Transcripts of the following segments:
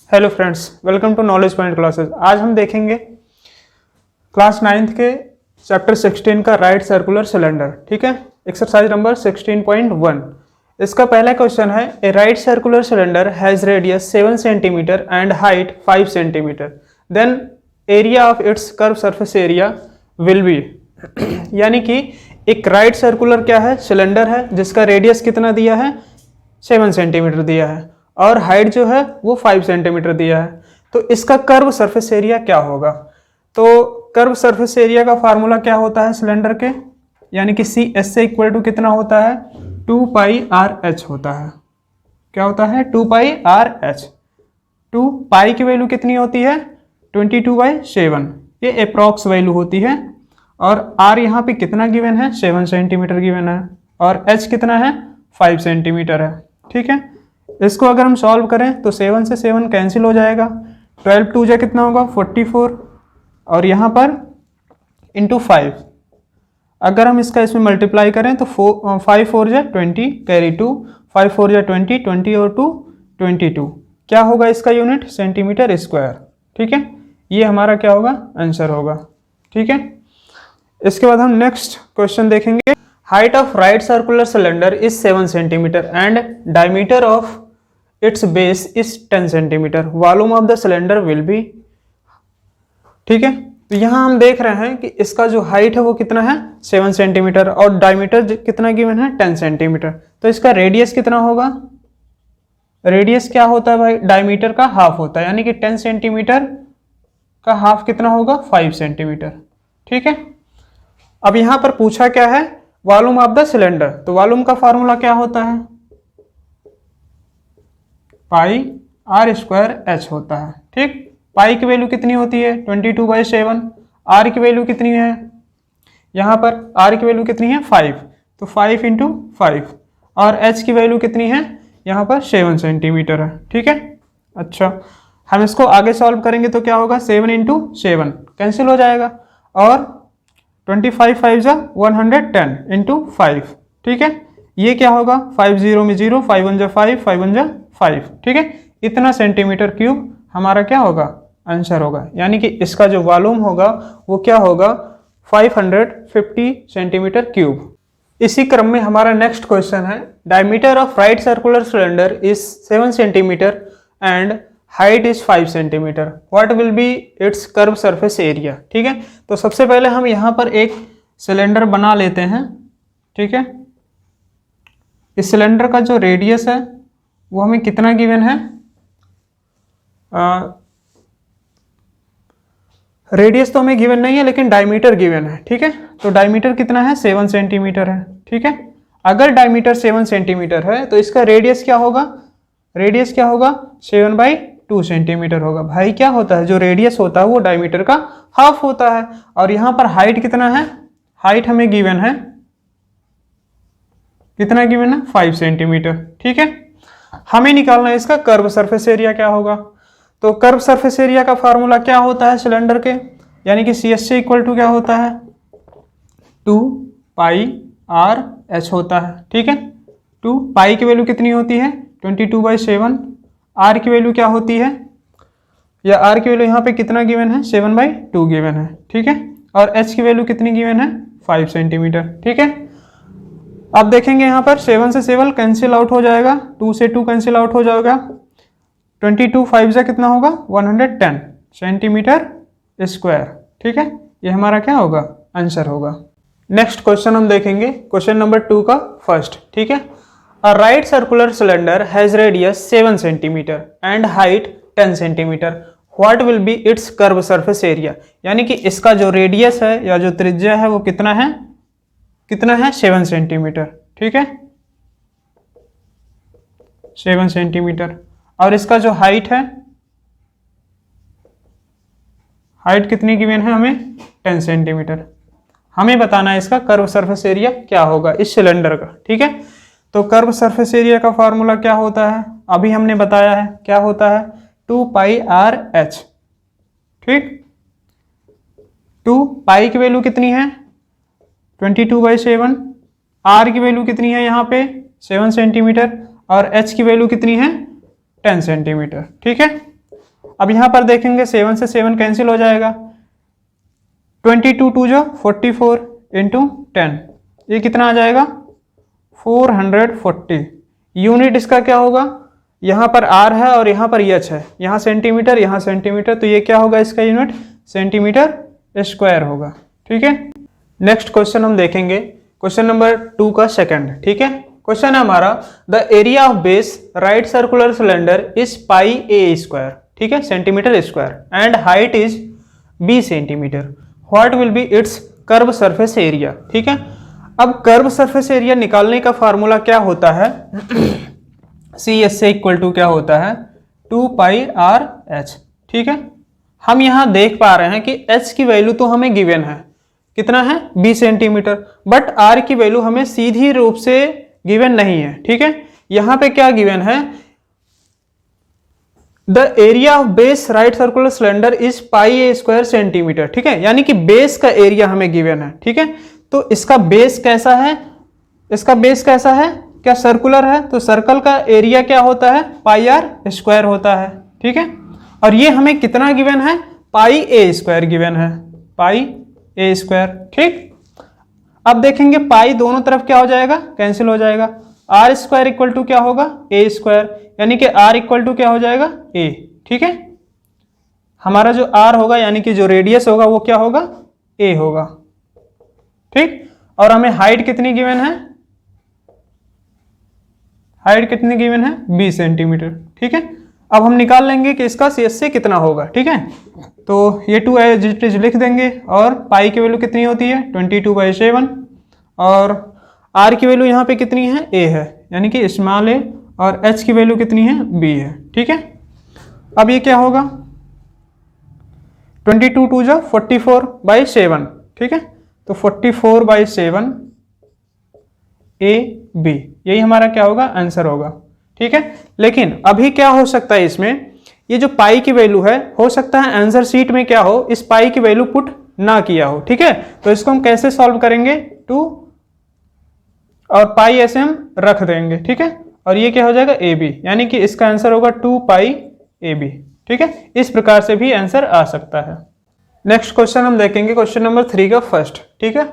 Hello friends, welcome to knowledge point classes. आज हम देखेंगे क्लास 9th के चैप्टर 16 का राइट सर्कुलर सिलेंडर। ठीक है, एक्सरसाइज नंबर 16.1। इसका पहला क्वेश्चन है, a right circular cylinder has radius 7 centimetre and height 5 centimetre, then area of its curve surface area will be. यानी कि एक राइट सर्कुलर क्या है, सिलेंडर है जिसका रेडियस कितना दिया है, 7 सेंटीमीटर दिया है और हाइट जो है वो 5 सेंटीमीटर दिया है। तो इसका कर्व सरफेस एरिया क्या होगा? तो कर्व सरफेस एरिया का फार्मूला क्या होता है सिलेंडर के, यानी कि सी एस से इक्वल टू कितना होता है, 2 पाई आर एच होता है। क्या होता है? 2 पाई आर एच। 2 पाई की वैल्यू कितनी होती है, 22/7। ये अप्रॉक्स वैल्यू होती है। और आर यहाँ पे कितना गिवन है, 7 सेंटीमीटर गिवन है और एच कितना है, 5 सेंटीमीटर है। ठीक है, इसको अगर हम सॉल्व करें तो 7 से 7 कैंसिल हो जाएगा। 12 2 जा कितना होगा, 44 और यहाँ पर इंटू 5। अगर हम इसका इसमें मल्टीप्लाई करें तो 5 4 जा 20 कैरी 2, 5 4 जा 20, 20 और 2 22। क्या होगा इसका यूनिट, सेंटीमीटर स्क्वायर। ठीक है, ये हमारा क्या होगा, आंसर होगा। ठीक है, इसके बाद हम नेक्स्ट क्वेश्चन देखेंगे। Height of right circular cylinder is 7 centimetre and diameter of its base is 10 centimetre, volume of the cylinder will be. ठीक है, तो यहां हम देख रहे हैं कि इसका जो हाइट है वो कितना है, 7 सेंटीमीटर और डायमीटर कितना गिवन है, 10 सेंटीमीटर। तो इसका रेडियस कितना होगा, रेडियस क्या होता है भाई, डायमीटर का हाफ होता है, यानी कि 10 सेंटीमीटर का हाफ कितना होगा, 5 सेंटीमीटर। ठीक है, अब यहां पर पूछा क्या है, वॉल्यूम ऑफ द सिलेंडर। तो वॉल्यूम का फार्मूला क्या होता है, पाई आर स्क्वायर एच होता है। ठीक, पाई की वैल्यू कितनी होती है, 22/7। आर की वैल्यू कितनी है, यहाँ पर आर की वैल्यू कितनी है, 5, तो 5 × 5 और एच की वैल्यू कितनी है, यहाँ पर 7 सेंटीमीटर है। ठीक है, अच्छा हम इसको आगे सॉल्व करेंगे तो क्या होगा, 7 × 7 कैंसिल हो जाएगा और 25 5 जा 110 × 5। ठीक है, ये क्या होगा, 5 0 में 0, 5 1 जा 5, 5 1 जा 5। ठीक है, इतना सेंटीमीटर क्यूब हमारा क्या होगा, आंसर होगा। यानी कि इसका जो वॉल्यूम होगा वो क्या होगा, 550 सेंटीमीटर क्यूब। इसी क्रम में हमारा नेक्स्ट क्वेश्चन है, diameter of right circular cylinder is 7 centimetre and height is 5 centimetre, what will be its curve surface area. ठीक है, तो सबसे पहले हम यहाँ पर एक सिलेंडर बना लेते हैं। ठीक है, इस सिलेंडर का जो रेडियस है वो हमें कितना गिवन है, रेडियस तो हमें गिवन नहीं है लेकिन डायमीटर गिवन है। ठीक है, तो डायमीटर कितना है, 7 सेंटीमीटर है। ठीक है, अगर डायमीटर 7 सेंटीमीटर है तो इसका रेडियस क्या होगा, रेडियस क्या होगा, 7/2 सेंटीमीटर होगा। भाई क्या होता है, जो रेडियस होता है वो डायमीटर का हाफ होता है। और यहाँ पर हाइट कितना है, हाइट हमें गिवन है, कितना गिवन है, 5 सेंटीमीटर। ठीक है, हमें निकालना है इसका कर्व सरफेस एरिया क्या होगा। तो कर्व सरफेस एरिया का फार्मूला क्या होता है सिलेंडर के, यानी कि सी एस से इक्वल टू क्या होता है, 2 पाई आर एच होता है। ठीक है, 2 पाई की वैल्यू कितनी होती है, 22/7। आर की वैल्यू क्या होती है, या आर की वैल्यू यहाँ पे कितना गिवन है, 7/2 गिवन है। ठीक है, और एच की वैल्यू कितनी गिवन है, 5 सेंटीमीटर। ठीक है, अब देखेंगे यहाँ पर 7 से 7 कैंसिल आउट हो जाएगा, 2 से 2 कैंसिल आउट हो जाएगा, 22 5 से कितना होगा, 110 सेंटीमीटर स्क्वायर। ठीक है, ये हमारा क्या होगा, आंसर होगा। नेक्स्ट क्वेश्चन हम देखेंगे, क्वेश्चन नंबर 2 का फर्स्ट। ठीक है, a right circular cylinder has radius 7 centimetre and height 10 centimetre, what will be its curve surface area. यानी कि इसका जो रेडियस है या जो त्रिज्या है वो कितना है, कितना है, 7 सेंटीमीटर। ठीक है, 7 सेंटीमीटर और इसका जो हाइट है, हाइट कितनी गिवन है हमें, 10 सेंटीमीटर। हमें बताना है इसका कर्व सरफेस एरिया क्या होगा इस सिलेंडर का। ठीक है, तो कर्व सरफेस एरिया का फार्मूला क्या होता है, अभी हमने बताया है, क्या होता है, 2 पाई आर एच। ठीक, 2 पाई की वैल्यू कितनी है, 22/7। आर की वैल्यू कितनी है यहाँ पे, 7 सेंटीमीटर और एच की वैल्यू कितनी है, 10 सेंटीमीटर। ठीक है, अब यहाँ पर देखेंगे 7 से 7 कैंसिल हो जाएगा, 22 2 जो 44 इंटू 10, ये कितना आ जाएगा 440। यूनिट इसका क्या होगा, यहाँ पर आर है और यहाँ पर एच है, यहाँ सेंटीमीटर यहाँ सेंटीमीटर, तो ये क्या होगा इसका यूनिट सेंटीमीटर स्क्वायर होगा। ठीक है, नेक्स्ट क्वेश्चन हम देखेंगे, क्वेश्चन नंबर 2 का सेकंड। ठीक है, क्वेश्चन है हमारा the area of base right circular cylinder is pi a square, ठीक है, centimetre square and height is b centimetre, what will be its curve surface area. ठीक है, अब कर्व सरफेस एरिया निकालने का फार्मूला क्या होता है, सी एस से इक्वल टू क्या होता है 2 पाई आर एच। ठीक है, हम यहां देख पा रहे हैं कि एच की वैल्यू तो हमें गिवन है, कितना है 20 सेंटीमीटर, बट आर की वैल्यू हमें सीधी रूप से गिवन नहीं है। ठीक है, यहां पे क्या गिवन है, the area of base right circular cylinder is pi a square centimetre. ठीक है, यानी कि बेस का एरिया हमें गिवन है। ठीक है, तो इसका बेस कैसा है, इसका बेस कैसा है, क्या सर्कुलर है, तो सर्कल का एरिया क्या होता है पाई आर स्क्वायर होता है। ठीक है, और ये हमें कितना गिवन है, पाई ए स्क्वायर गिवन है, पाई ए स्क्वायर। ठीक, अब देखेंगे पाई दोनों तरफ क्या हो जाएगा, कैंसिल हो जाएगा, आर स्क्वायर इक्वल टू क्या होगा ए स्क्वायर, यानी कि आर इक्वल टू क्या हो जाएगा ए। ठीक है, हमारा जो आर होगा यानी कि जो रेडियस होगा वो क्या होगा ए होगा। ठीक, और हमें हाइट कितनी गिवन है, हाइट कितनी गिवन है 20 सेंटीमीटर। ठीक है, अब हम निकाल लेंगे कि इसका सी एस से कितना होगा। ठीक है, तो ये 2 एज इट इज लिख देंगे, और पाई की वैल्यू कितनी होती है 22/7, और आर की वैल्यू यहाँ पे कितनी है ए है, यानी कि स्मॉल ए, और एच की वैल्यू कितनी है बी है। ठीक है, अब ये क्या होगा 22 2 जो 44/7। ठीक है, तो 44/7 ए बी, यही हमारा क्या होगा आंसर होगा। ठीक है, लेकिन अभी क्या हो सकता है इसमें, ये जो पाई की वैल्यू है हो सकता है आंसर शीट में क्या हो इस पाई की वैल्यू पुट ना किया हो। ठीक है, तो इसको हम कैसे सॉल्व करेंगे, 2 और पाई ऐसे हम रख देंगे। ठीक है, और ये क्या हो जाएगा ए बी, यानी कि इसका आंसर होगा 2 पाई ए बी। ठीक है, इस प्रकार से भी आंसर आ सकता है। नेक्स्ट क्वेश्चन हम देखेंगे, क्वेश्चन नंबर 3 का फर्स्ट। ठीक है,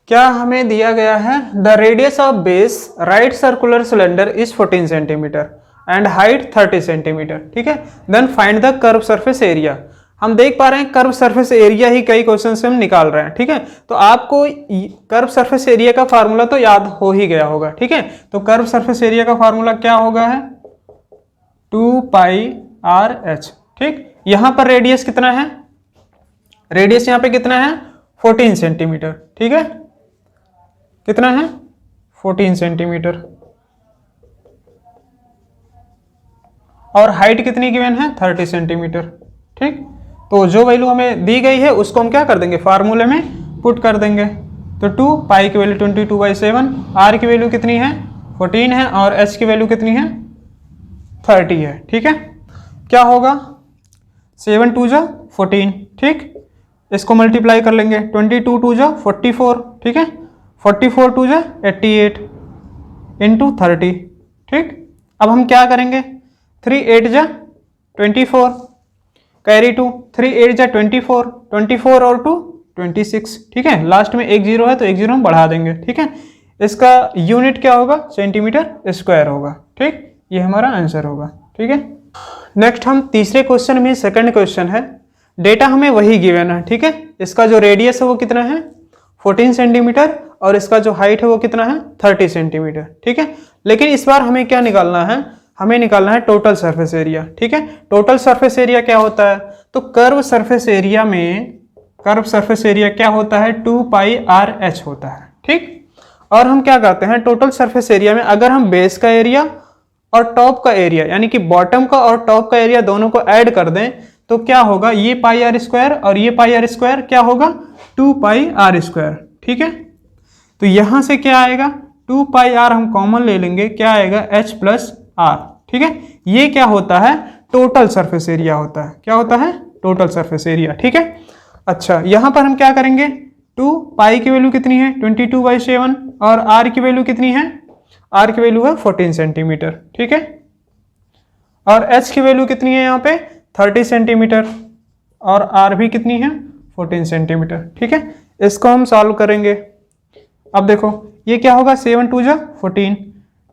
क्या हमें दिया गया है the radius of base right circular cylinder is 14 centimetre and height 30 centimetre. ठीक है, then find the curve surface area. हम देख पा रहे हैं कर्व सरफेस एरिया ही कई क्वेश्चन से हम निकाल रहे हैं। ठीक है, तो आपको कर्व सरफेस एरिया का फार्मूला तो याद हो ही गया होगा। ठीक है, तो कर्व सरफेस एरिया का फार्मूला क्या होगा है 2 पाई आर एच। ठीक, यहां पर रेडियस कितना है, रेडियस यहां पे कितना है 14 सेंटीमीटर। ठीक है, कितना है 14 सेंटीमीटर, और हाइट कितनी गिवन है 30 सेंटीमीटर। ठीक, तो जो वैल्यू हमें दी गई है उसको हम क्या कर देंगे फार्मूले में पुट कर देंगे, तो 2 पाई की वैल्यू 22/7, आर की वैल्यू कितनी है 14 है, और एच की वैल्यू कितनी है 30 है। ठीक है, क्या होगा 7 2 जो 14। ठीक, इसको मल्टीप्लाई कर लेंगे, 22 2 जो 44। ठीक है, 44 2 जो 88 इंटू 30। ठीक, अब हम क्या करेंगे 3 8 जा 24, कैरी 2, 3 8 जा 24, 24 और 2 26। ठीक है, लास्ट में एक जीरो है तो एक जीरो हम बढ़ा देंगे। ठीक है, इसका यूनिट क्या होगा सेंटीमीटर स्क्वायर होगा। ठीक, ये हमारा आंसर होगा। ठीक है, नेक्स्ट हम तीसरे क्वेश्चन में, सेकंड क्वेश्चन है, डेटा हमें वही गिवन है। ठीक है, इसका जो रेडियस है वो कितना है 14 सेंटीमीटर, और इसका जो हाइट है वो कितना है 30 सेंटीमीटर। ठीक है, लेकिन इस बार हमें क्या निकालना है, हमें निकालना है टोटल सरफेस एरिया। ठीक है, टोटल सरफेस एरिया क्या होता है, तो कर्व सरफेस एरिया में, कर्व सरफेस एरिया क्या होता है 2 पाई आर एच होता है। ठीक, और हम क्या करते हैं टोटल सरफेस एरिया में अगर हम बेस का एरिया और टॉप का एरिया यानी कि बॉटम का और टॉप का एरिया दोनों को ऐड कर दें तो क्या होगा, ये पाई आर स्क्वायर और ये पाई आर स्क्वायर क्या होगा 2 पाई आर स्क्वायर। ठीक है, तो यहां से क्या आएगा 2 पाई आर हम कॉमन ले लेंगे, क्या आएगा h प्लस आर। ठीक है, ये क्या होता है टोटल सरफेस एरिया होता है, क्या होता है टोटल सरफेस एरिया। ठीक है, अच्छा यहां पर हम क्या करेंगे 2 पाई की वैल्यू कितनी है 22/7, और r की वैल्यू कितनी है, r की वैल्यू है 14 सेंटीमीटर। ठीक है, और h की वैल्यू कितनी है यहाँ पे 30 सेंटीमीटर और आर भी कितनी है 14 सेंटीमीटर। ठीक है, इसको हम सॉल्व करेंगे। अब देखो ये क्या होगा, 7 2 जा 14,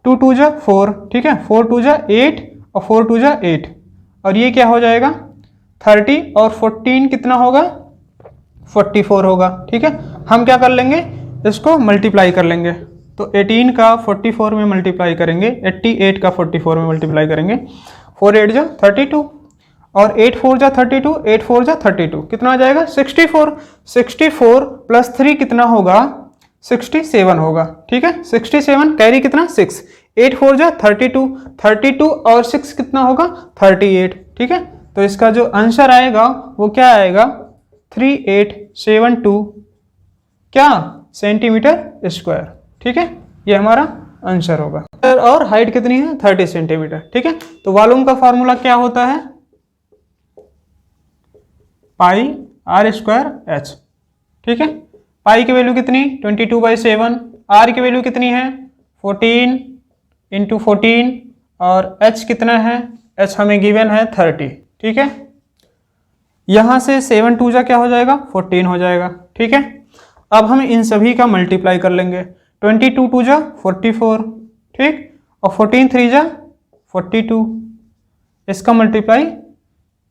2 2 जा 4, ठीक है, 4 2 जा 8 और 4 2 जा 8, और ये क्या हो जाएगा 30 और 14 कितना होगा 44 होगा। ठीक है, हम क्या कर लेंगे, इसको मल्टीप्लाई कर लेंगे। तो 18 का 44 में मल्टीप्लाई करेंगे, 88 का 44 में मल्टीप्लाई करेंगे, 4 8 जा 32 और 8 4 जा 32, 8 4 जा 32, कितना आ जाएगा 64। 64 प्लस 3 कितना होगा 67 होगा। ठीक है, 67 कैरी कितना 6, 8 4 जा 32, 32 और 6 कितना होगा 38। ठीक है, तो इसका जो आंसर आएगा वो क्या आएगा 3872 क्या सेंटीमीटर स्क्वायर। ठीक है, ये हमारा आंसर होगा। और हाइट कितनी है 30 सेंटीमीटर। ठीक है, तो वॉल्यूम का फॉर्मूला क्या होता है पाई आर स्क्वायर एच। ठीक है, पाई की वैल्यू कितनी 22/7, आर की वैल्यू कितनी है 14 इंटू 14 और एच कितना है, एच हमें गिवन है 30। ठीक है, यहां से 7 2 जा क्या हो जाएगा 14 हो जाएगा। ठीक है, अब हम इन सभी का मल्टीप्लाई कर लेंगे, 22 2 जा 44, ठीक, और 14 3 जा 42, इसका मल्टीप्लाई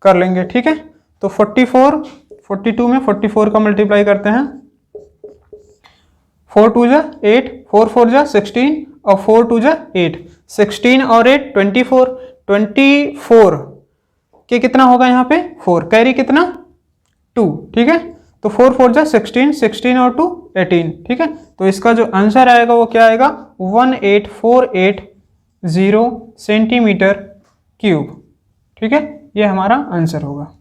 कर लेंगे। ठीक है, तो 44 42 में 44 का मल्टीप्लाई करते हैं, 4 2 जा 8, 4 4 जा 16 और 4 2 जा 8, 16 और 8 24, 24 के कितना होगा यहाँ पे 4, कैरी कितना 2। ठीक है, तो 4 4 जा 16, 16 और 2 18। ठीक है, तो इसका जो आंसर आएगा वो क्या आएगा 18480 सेंटीमीटर क्यूब। ठीक है, ये हमारा आंसर होगा।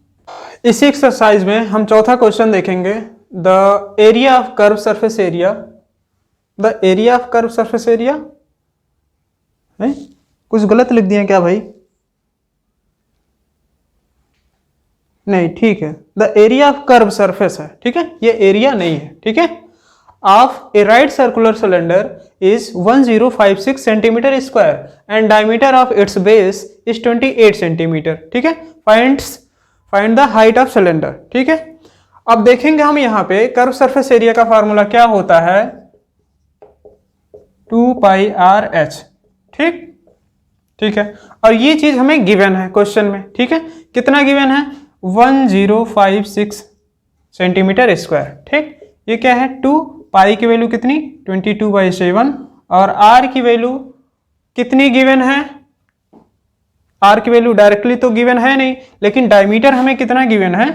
इसी एक्सरसाइज में हम चौथा क्वेश्चन देखेंगे, the area of curve surface area. The area of curve surface area है, कुछ गलत लिख दिए क्या भाई, नहीं ठीक है, the area of curve surface है। ठीक है, ये एरिया नहीं है। ठीक है, of A right circular cylinder is 1056 centimetre square and diameter of its base is 28 centimetre. ठीक है, find the height of cylinder. ठीक है, अब देखेंगे हम यहाँ पे कर्व सरफेस एरिया का फार्मूला क्या होता है 2 पाई आर एच। ठीक, ठीक है, और ये चीज हमें गिवन है क्वेश्चन में। ठीक है, कितना गिवन है 1056 सेंटीमीटर स्क्वायर। ठीक, ये क्या है 2 पाई की वैल्यू कितनी 22/7 और आर की वैल्यू कितनी गिवन है, आर की वैल्यू डायरेक्टली तो गिवन है नहीं, लेकिन डायमीटर हमें कितना गिवन है,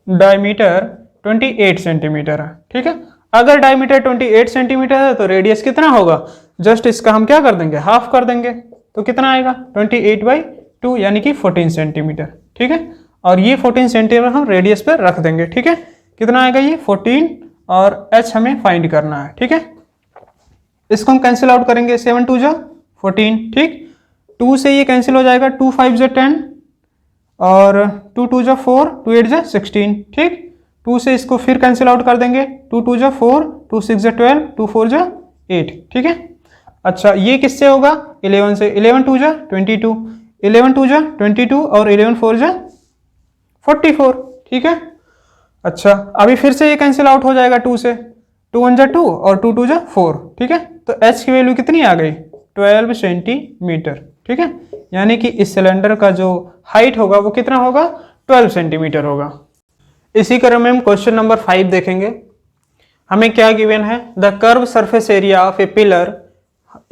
डायमीटर 28 सेंटीमीटर है। ठीक है, अगर डायमीटर 28 सेंटीमीटर है तो रेडियस कितना होगा, जस्ट इसका हम क्या कर देंगे हाफ कर देंगे, तो कितना आएगा 28/2 यानी कि 14 सेंटीमीटर। ठीक है, और ये 14 सेंटीमीटर हम रेडियस पर रख देंगे। ठीक है, कितना आएगा ये 14 और एच हमें फाइंड करना है। ठीक है, इसको हम कैंसिल आउट करेंगे, 7 2 जा 14, ठीक, 2 से ये कैंसिल हो जाएगा, 2 5 जा 10 और 2 2 जा 4, 2 8 जा 16। ठीक, 2 से इसको फिर कैंसिल आउट कर देंगे, 2 2 जा 4, 2 6 जा 12, 2 4 जा 8। ठीक है, अच्छा ये किससे होगा 11 से, 11 2 जा 22, 11 2 जा 22 और 11 4 जा 44। ठीक है, अच्छा अभी फिर से ये कैंसिल आउट हो जाएगा, 2 से 2 1 जा 2 और 2 2 जा 4। ठीक है, तो एच की वैल्यू कितनी आ गई 12 सेंटीमीटर। ठीक है, यानी कि इस सिलेंडर का जो हाइट होगा वो कितना होगा 12 सेंटीमीटर होगा। इसी क्रम में हम क्वेश्चन नंबर 5 देखेंगे। हमें क्या गिवन है, the curve surface area of A pillar,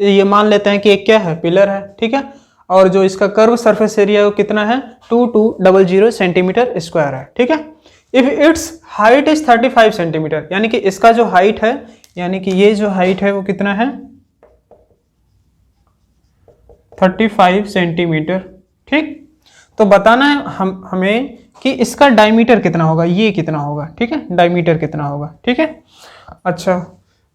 ये मान लेते हैं कि एक क्या है पिलर है। ठीक है, और जो इसका कर्व सरफेस एरिया वो कितना है 2200 सेंटीमीटर स्क्वायर है। ठीक है, if it's height is 35 centimetre, यानी कि इसका जो हाइट है, यानी कि ये जो हाइट है वो कितना है 35 सेंटीमीटर। ठीक, तो बताना है हमें कि इसका डायमीटर कितना होगा, ये कितना होगा। ठीक है, डायमीटर कितना होगा। ठीक है, अच्छा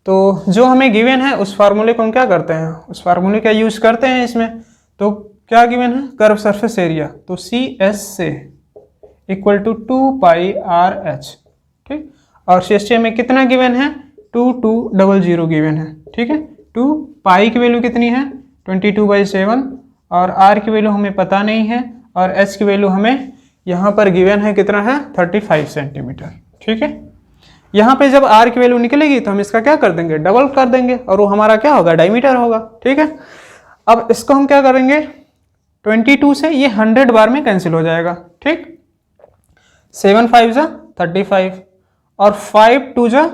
तो जो हमें गिवन है उस फार्मूले को हम क्या करते हैं, उस फार्मूले का यूज करते हैं इसमें। तो क्या गिवन है कर्व सरफेस एरिया, तो सी एस से equal to 2 pi r h. ठीक, और सी में कितना गिवन है 2200 गिवन है। ठीक है, 2 पाई की वैल्यू कितनी है 22/7 और आर की वैल्यू हमें पता नहीं है, और एच की वैल्यू हमें यहाँ पर गिवन है, कितना है 35 सेंटीमीटर। ठीक है, यहाँ पे जब आर की वैल्यू निकलेगी तो हम इसका क्या कर देंगे, डबल कर देंगे, और वो हमारा क्या होगा, डायमीटर होगा। ठीक है, अब इसको हम क्या करेंगे, 22 से ये 100 बार में कैंसिल हो जाएगा। ठीक, 7 5 जा 35 और 5 2 जा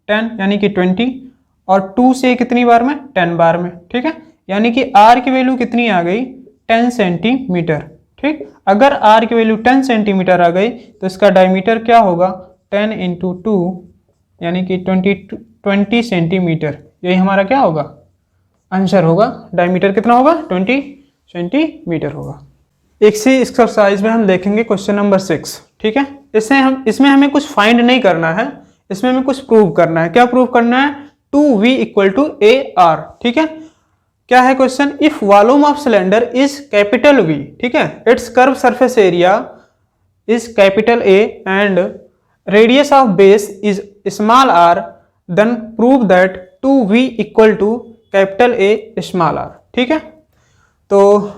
10 यानी कि 20, और 2 से कितनी बार में, 10 बार में। ठीक है, यानी कि आर की वैल्यू कितनी आ गई, 10 सेंटीमीटर। ठीक, अगर आर की वैल्यू 10 सेंटीमीटर आ गई तो इसका डायमीटर क्या होगा, 10 × 2 यानी कि 20 सेंटीमीटर। यही हमारा क्या होगा, आंसर होगा। डायमीटर कितना होगा, 20 सेंटीमीटर होगा। एक सी एक्सरसाइज में हम देखेंगे क्वेश्चन नंबर 6। ठीक है, इसमें हमें कुछ फाइंड नहीं करना है, इसमें हमें कुछ प्रूव करना है। क्या प्रूव करना है, 2V = AR। ठीक है, क्या है question, if volume of cylinder is capital V, ठीक है, it's curve surface area is capital A and radius of base is small r, then prove that 2V = capital A small r। ठीक है, तो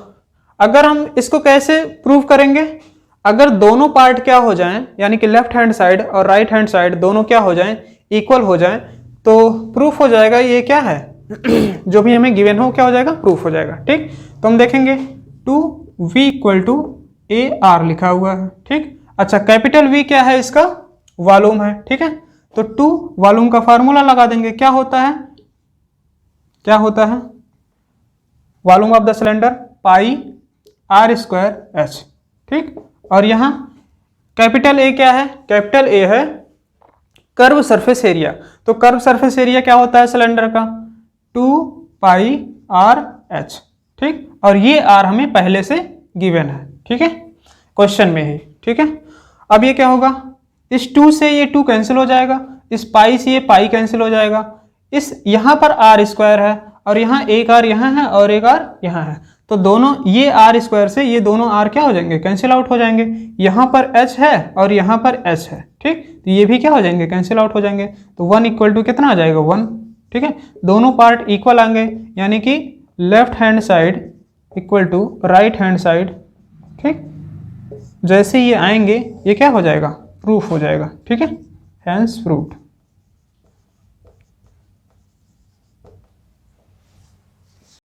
अगर हम इसको कैसे प्रूव करेंगे, अगर दोनों पार्ट क्या हो जाएं, यानी कि लेफ्ट हैंड साइड और राइट हैंड साइड दोनों क्या हो जाएं, इक्वल हो जाएं, तो प्रूफ हो जाएगा ये क्या है जो भी हमें गिवन हो क्या हो जाएगा, प्रूफ हो जाएगा। ठीक, तो हम देखेंगे 2V = AR लिखा हुआ है। ठीक, अच्छा कैपिटल V क्या है, इसका वॉल्यूम है। ठीक है, तो 2 वॉल्यूम का फार्मूला लगा देंगे, क्या होता है, volume of the cylinder pi r²h। ठीक, और यहाँ कैपिटल A क्या है, कैपिटल A है कर्व सरफेस एरिया। तो कर्व सरफेस एरिया क्या होता है सिलेंडर का, 2πrh। ठीक, और ये r हमें पहले से गिवन है। ठीक है, क्वेश्चन में ही। ठीक है, अब ये क्या होगा, इस 2 से ये 2 कैंसिल हो जाएगा, इस पाई से ये पाई कैंसिल हो जाएगा, इस यहाँ पर r² है और यहाँ एक r यहाँ है और एक r यहाँ है, तो दोनों ये r² से ये दोनों r क्या हो जाएंगे, कैंसिल आउट हो जाएंगे। यहाँ पर h है और यहाँ पर h है। ठीक, तो ये भी क्या हो जाएंगे, कैंसिल आउट हो जाएंगे, तो 1 = कितना आ जाएगा, 1। ठीक है, दोनों पार्ट इक्वल आएंगे, यानी कि left hand side = right hand side. ठीक, जैसे ये आएंगे ये क्या हो जाएगा, प्रूफ हो जाएगा। ठीक है, हैंस प्रूव्ड।